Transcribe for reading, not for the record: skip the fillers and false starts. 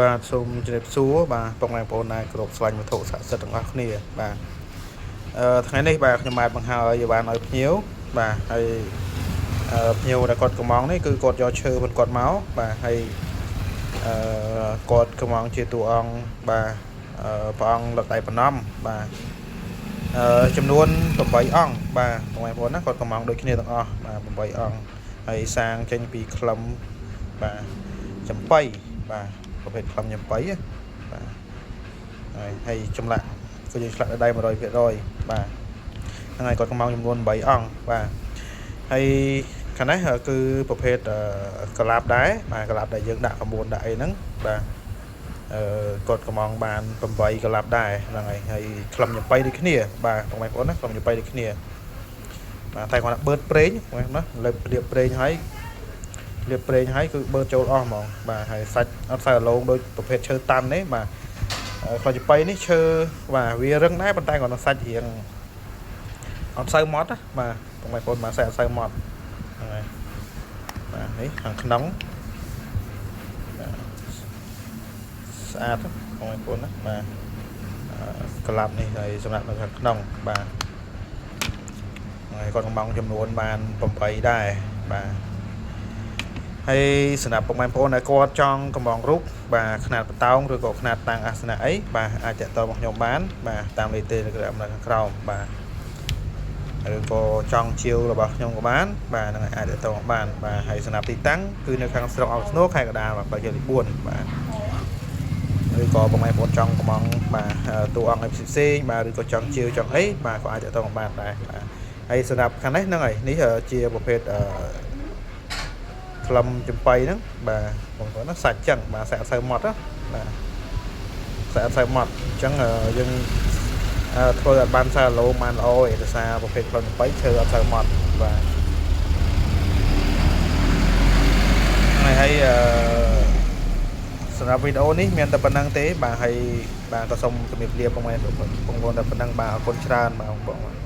បាទសូមជម្រាបសួរបាទពុកម៉ែបងប្អូនដែលគោរពស្វែងវត្ថុស័ក្តិសិទ្ធិទាំងអស់គ្នាបាទថ្ងៃនេះបាទខ្ញុំបានបង្ហើយឲ្យបានឲ្យភ្ញៀវបាទហើយភ្ញៀវដែលគាត់កំងនេះគឺគាត់យកឈើមិនគាត់មកបាទហើយគាត់កំងជាតួអង្គបាទព្រះអង្គលកដៃប្រណំបាទចំនួន8អង្គបាទបងប្អូនណាគាត់កំងដូចគ្នាទាំងអស់បាទ8អង្គហើយសាងចេញពីក្លឹមបាទចំបៃបាទប្រភេទក្លឹមចំបៃបាទហើយចម្លាក់គឺយើងឆ្លាក់ដោយដៃ 100% បាទហ្នឹងហើយគាត់កំងចំនួន8អង្គបាទហើយខាងនេះគឺប្រភេទកលាបដែរបាទកលាបដែលយើងដាក់9ដាក់អីហ្នឹងបាទគាត់កំងបាន8កលាបដែរហ្នឹងហើយក្លឹមចំបៃដូចគ្នាបាទបងប្អូនណាក្លឹមចំបៃដូចគ្នាបាទតែគាត់បឺតប្រេងណាលើលាបប្រេងហើយលាបប្រេងហើយគឺបឺតចូលអស់ហ្មងបាទហើយសាច់អត់សូវរលោងដូចប្រភេទឈើតាន់ទេបាទក្លឹមចំបៃនេះឈើបាទវារឹងដែរប៉ុន្តែគាត់នៅសាច់រៀងអត់សូវម៉ត់ណាបាទបងប្អូនបាទសាច់អត់សូវម៉ត់ហ្នឹងហើយបាទនេះខាងក្នុងស្អាតបងប្អូនណាបាទក្លាប់នេះហើយសម្រាប់នៅខាងក្នុងបាទហើយគាត់កំងចំនួនបាន8ដែរបាទហើយសម្រាប់ពុកម៉ែបងប្អូនដែលគាត់ចង់កំងរូបបាទຂະຫນាតបតោងឬក៏ຂະຫນាតតាំងអាសនៈអីបាទអាចតាក់ទងមកខ្ញុំបានបាទតាមលេខ Telegram នៅខាងក្រោមបាទឬក៏ចង់ជាវរបស់ខ្ញុំក៏បានបាទនឹងអាចតាក់ទងបានបាទហើយសម្រាប់ទីតាំងគឺនៅខាងស្រុកអង្គស្នូខេត្តកណ្ដាលបាទផ្លូវជាតិលេខ4បាទឬក៏បងប្អូនចង់កំងបាទតួអង្គឯផ្សេងបាទឬក៏ចង់ជាវចង់អីបាទក៏អាចតាក់ទងបានដែរបាទហើយសម្រាប់ខាងនេះហ្នឹងហើយនេះជាប្រភេទក្លឹមចំបៃហ្នឹងបាទបងប្អូនណាសាច់ចឹងបាទសាច់អត់សូវម៉ត់ណាបាទសាច់អត់សូវម៉ត់អញ្ចឹងយើងធ្វើឲ្យបានសារឡូបានល្អឯកសារប្រភេទក្លឹមចំបៃឈើអត់សូវម៉ត់បាទហើយសម្រាប់វីដេអូនេះមានតែប៉ុណ្្នឹងទេបាទហើយបាទក៏សូមជម្រាបលាបងប្អូនតែប៉ុណ្្នឹងបាទអរគុណច្រើនបាទបងប្អូន